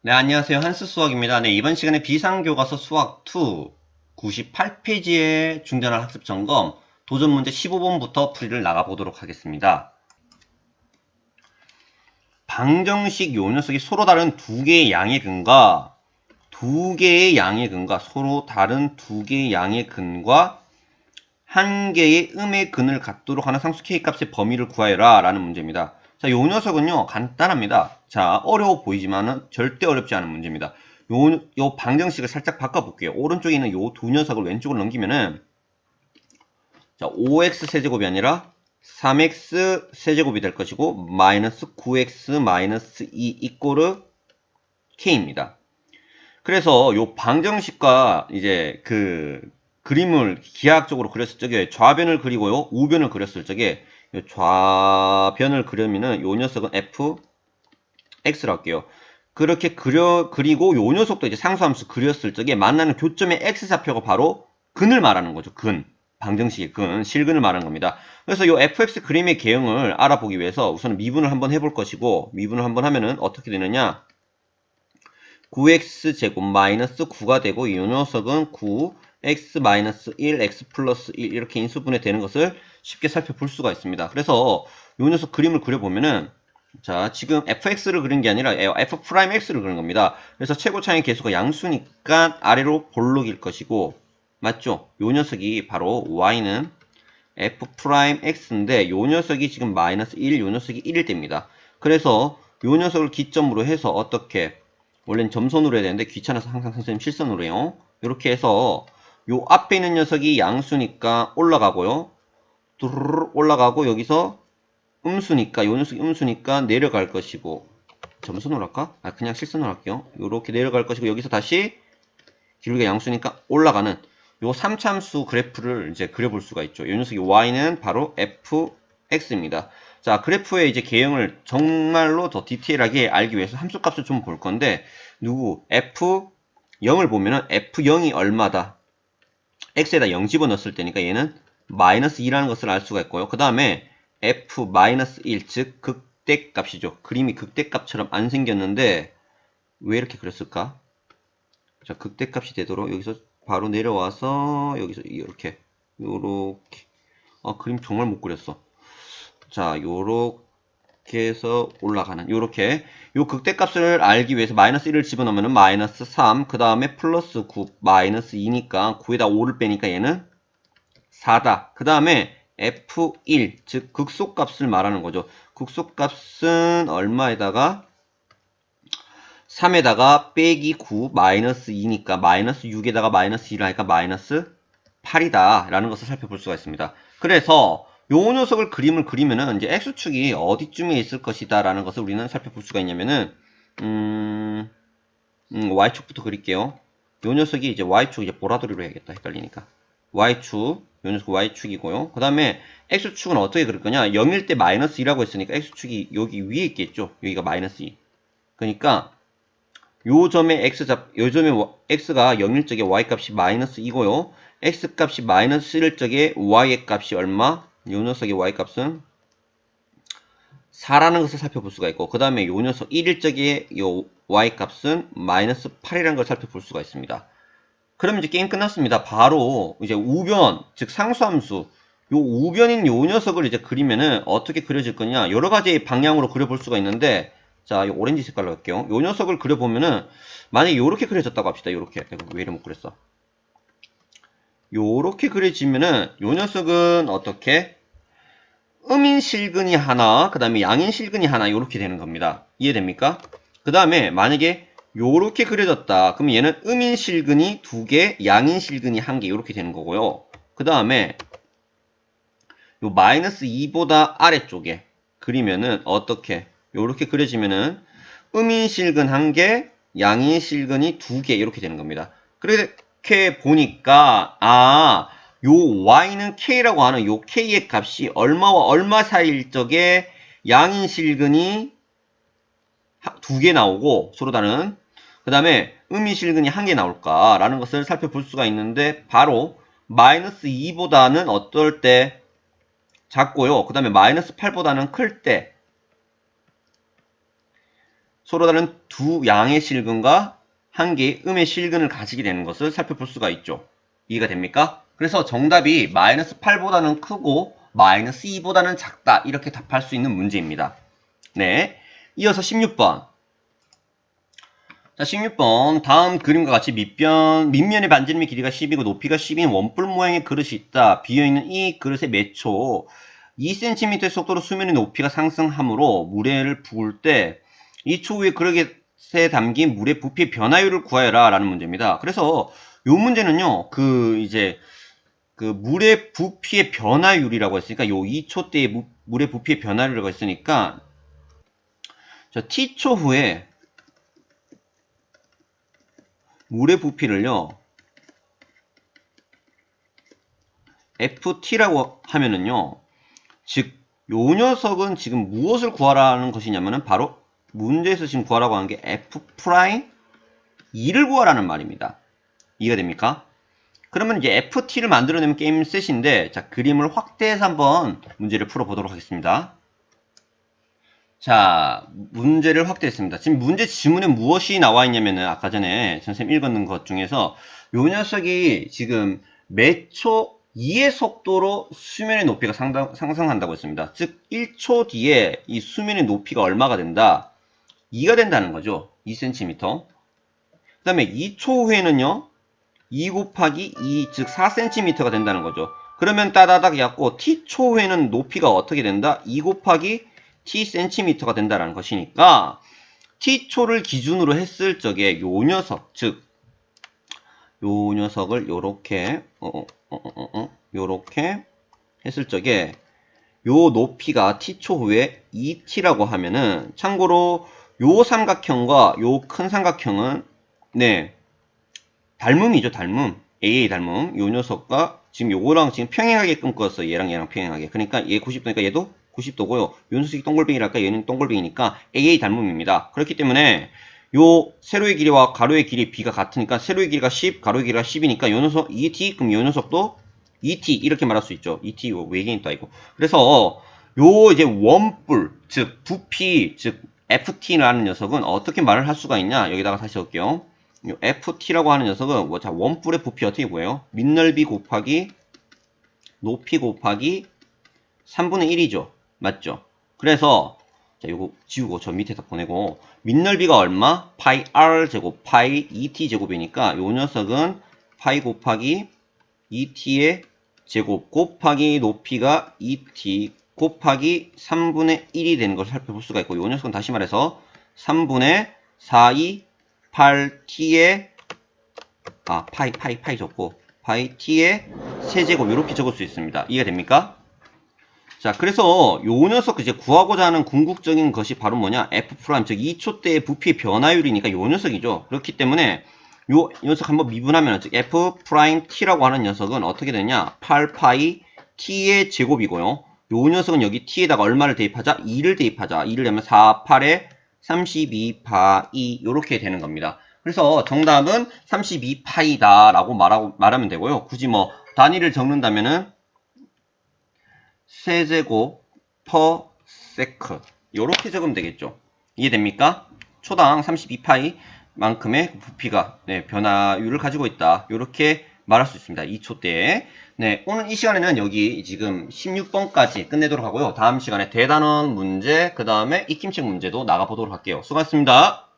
네, 안녕하세요. 한스 수학입니다. 네, 이번 시간에 비상교과서 수학 2 98페이지의 중전한 학습 점검 도전 문제 15번부터 풀이를 나가보도록 하겠습니다. 방정식 요 녀석이 서로 다른 두 개의 양의 근과 서로 다른 두 개의 양의 근과 한 개의 음의 근을 갖도록 하는 상수 k 값의 범위를 구하여라 라는 문제입니다. 자, 요 녀석은요 간단합니다. 자, 어려워 보이지만은 절대 어렵지 않은 문제입니다. 요 방정식을 살짝 바꿔볼게요. 오른쪽에 있는 요 두 녀석을 왼쪽으로 넘기면은 자, 5x 세제곱이 아니라 3x 세제곱이 될 것이고 마이너스 9x 마이너스 2 이꼬르 k입니다. 그래서 요 방정식과 이제 그 그림을 기하학적으로 그렸을 적에 좌변을 그리고요 우변을 그렸을 적에 좌변을 그리면은 요 녀석은 fx로 할게요. 그렇게 그리고 요 녀석도 이제 상수함수 그렸을 적에 만나는 교점의 x좌표가 바로 근을 말하는 거죠. 근. 방정식의 근, 실근을 말하는 겁니다. 그래서 요 fx 그림의 개형을 알아보기 위해서 우선 미분을 한번 해볼 것이고 미분을 한번 하면은 어떻게 되느냐 9x제곱 마이너스 9가 되고 이 녀석은 9 x 마이너스 1 x 플러스 1 이렇게 인수분해 되는 것을 쉽게 살펴볼 수가 있습니다. 그래서 이 녀석 그림을 그려보면은 자 지금 fx를 그린 게 아니라 f'x를 그린 겁니다. 그래서 최고차의 계수가 양수니까 아래로 볼록일 것이고 맞죠? 이 녀석이 바로 y는 f'x인데 이 녀석이 지금 마이너스 1, 이 녀석이 1일 때입니다. 그래서 이 녀석을 기점으로 해서 어떻게 원래는 점선으로 해야 되는데 귀찮아서 항상 선생님 실선으로 해요. 이렇게 해서 요 앞에 있는 녀석이 양수니까 올라가고요. 두루룩 올라가고 여기서 음수니까 요 녀석이 음수니까 내려갈 것이고 점선으로 할까? 그냥 실선으로 할게요. 요렇게 내려갈 것이고 여기서 다시 길이가 양수니까 올라가는 요 3참수 그래프를 이제 그려볼 수가 있죠. 요 녀석이 y는 바로 fx입니다. 자, 그래프의 이제 개형을 정말로 더 디테일하게 알기 위해서 함수값을 좀 볼 건데, f0을 보면은 f0이 얼마다? x에다 0 집어넣었을 때니까 얘는 마이너스 2라는 것을 알 수가 있고요. 그 다음에 f-1, 즉 극대값이죠. 그림이 극대값처럼 안 생겼는데, 왜 이렇게 그렸을까? 자, 극대값이 되도록 여기서 바로 내려와서 여기서 이렇게 요렇게 그림 정말 못 그렸어. 자, 요렇게 해서 올라가는 요렇게 요 극대값을 알기 위해서 마이너스 1을 집어넣으면 마이너스 3, 그 다음에 플러스 9, 마이너스 2니까 9에다 5를 빼니까 얘는 4다. 그 다음에 f1, 즉 극소값을 말하는 거죠. 극소값은 얼마에다가 3에다가 빼기 9 마이너스 2니까 마이너스 6에다가 마이너스 1을 하니까 마이너스 8이다 라는 것을 살펴볼 수가 있습니다. 그래서 요 녀석을 그림을 그리면은 이제 x축이 어디쯤에 있을 것이다 라는 것을 우리는 살펴볼 수가 있냐면은 y축부터 그릴게요. 요 녀석이 이제 y축 이제 보라돌이로 해야겠다 헷갈리니까 y축 요 녀석 y축이고요. 그 다음에 x축은 어떻게 그릴 거냐 0일 때 마이너스 2라고 했으니까 x축이 여기 위에 있겠죠. 여기가 마이너스 2 그러니까 요 점의 x가 0일 적에 y값이 마이너스 2고요. x값이 마이너스 1일 적에 y의 값이 얼마? 요 녀석의 y값은 4라는 것을 살펴볼 수가 있고 그 다음에 요 녀석 1일 적에 요 y값은 마이너스 8이라는 걸 살펴볼 수가 있습니다. 그러면 이제 게임 끝났습니다. 바로 이제 우변, 즉 상수함수 요 우변인 요 녀석을 이제 그리면은 어떻게 그려질 거냐 여러 가지 방향으로 그려볼 수가 있는데 자, 이 오렌지 색깔로 할게요. 요 녀석을 그려보면은, 만약에 요렇게 그려졌다고 합시다. 요렇게. 내가 왜 이래 못 그렸어? 요렇게 그려지면은, 요 녀석은 어떻게? 음인실근이 하나, 그 다음에 양인실근이 하나, 요렇게 되는 겁니다. 이해됩니까? 그 다음에, 만약에 요렇게 그려졌다. 그러면 얘는 음인실근이 2개, 양인실근이 1개, 요렇게 되는 거고요. 그 다음에, 요 마이너스 2보다 아래쪽에 그리면은, 어떻게? 요렇게 그려지면은 음인실근 1개, 양인실근이 2개 이렇게 되는 겁니다. 그렇게 보니까 요 y는 k라고 하는 요 k의 값이 얼마와 얼마 사이일 적에 양인실근이 2개 나오고 서로 다른 그 다음에 음인실근이 1개 나올까라는 것을 살펴볼 수가 있는데 바로 마이너스 2보다는 어떨 때 작고요. 그 다음에 마이너스 8보다는 클 때 서로 다른 두 양의 실근과 한 개의 음의 실근을 가지게 되는 것을 살펴볼 수가 있죠. 이해가 됩니까? 그래서 정답이 마이너스 8보다는 크고 마이너스 2보다는 작다 이렇게 답할 수 있는 문제입니다. 네, 이어서 16번. 자, 16번. 다음 그림과 같이 밑면의 반지름의 길이가 10이고 높이가 10인 원뿔 모양의 그릇이 있다. 비어있는 이 그릇에 매초 2cm의 속도로 수면의 높이가 상승하므로 물에를 부을 때 2초 후에 그릇에 담긴 물의 부피의 변화율을 구하여라 라는 문제입니다. 그래서 이 문제는요, 물의 부피의 변화율이라고 했으니까 요 2초 때의 물의 부피의 변화율이라고 했으니까 저 t초 후에 물의 부피를요, ft라고 하면은요, 즉, 요 녀석은 지금 무엇을 구하라는 것이냐면은 바로 문제에서 지금 구하라고 하는 게 f'2를 구하라는 말입니다. 이해가 됩니까? 그러면 이제 ft를 만들어내면 게임 셋인데, 자, 그림을 확대해서 한번 문제를 풀어보도록 하겠습니다. 자, 문제를 확대했습니다. 지금 문제 지문에 무엇이 나와 있냐면은 아까 전에 선생님 읽었는 것 중에서 요 녀석이 지금 매초 2의 속도로 수면의 높이가 상승한다고 했습니다. 즉 1초 뒤에 이 수면의 높이가 얼마가 된다? 2가 된다는 거죠. 2cm. 그 다음에 2초 후에는요. 2 곱하기 2, 즉 4cm가 된다는 거죠. 그러면 따다닥 약고 t초 후에는 높이가 어떻게 된다? 2 곱하기 tcm가 된다는 것이니까 t초를 기준으로 했을 적에 요 녀석, 즉 요 녀석을 요렇게 요렇게 했을 적에 요 높이가 t초 후에 2t라고 하면은 참고로 요 삼각형과 요 큰 삼각형은 네 닮음이죠. 닮음. AA 닮음. 요 녀석과 지금 요거랑 지금 평행하게 끊었어. 얘랑 평행하게. 그러니까 얘 90도니까 얘도 90도고요. 요 녀석이 동글뱅이랄까 얘는 동글뱅이니까 AA 닮음입니다. 그렇기 때문에 요 세로의 길이와 가로의 길이 b가 같으니까 세로의 길이가 10, 가로의 길이가 10이니까 요 녀석 2t, 그럼 요 녀석도 2t 이렇게 말할 수 있죠. 2t 이거 외계인 또 아니고. 그래서 요 이제 원뿔, 즉 부피, 즉 ft라는 녀석은 어떻게 말을 할 수가 있냐? 여기다가 다시 할게요. 요 ft라고 하는 녀석은 자, 원뿔의 부피 어떻게 구해요? 밑넓이 곱하기 높이 곱하기 3분의 1이죠. 맞죠? 그래서 자, 요거 지우고 저 밑에다 보내고 밑넓이가 얼마? 파이 r 제곱 파이 2t 제곱이니까 요 녀석은 파이 곱하기 2t의 제곱 곱하기 높이가 2t 곱하기 3분의 1이 되는 것을 살펴볼 수가 있고 요 녀석은 다시 말해서 3분의 4이 8t의 파이 적고 파이 t의 세제곱 이렇게 적을 수 있습니다. 이해가 됩니까? 자, 그래서 요 녀석 이제 구하고자 하는 궁극적인 것이 바로 뭐냐? f 프라임 즉 2초 때의 부피 변화율이니까 요 녀석이죠. 그렇기 때문에 요 녀석 한번 미분하면 즉 f 프라임 t라고 하는 녀석은 어떻게 되냐? 8파이 t의 제곱이고요. 요 녀석은 여기 t에다가 얼마를 대입하자? 2를 대입하자. 2를 내면 4, 8에 32파이 요렇게 되는 겁니다. 그래서 정답은 32파이다 라고 말하면 되고요. 굳이 뭐 단위를 적는다면은 세제곱 퍼 세크 요렇게 적으면 되겠죠. 이해됩니까? 초당 32파이 만큼의 부피가 변화율을 가지고 있다. 요렇게 말할 수 있습니다. 2초 때에. 네, 오늘 이 시간에는 여기 지금 16번까지 끝내도록 하고요. 다음 시간에 대단원 문제, 그 다음에 익힘책 문제도 나가보도록 할게요. 수고하셨습니다.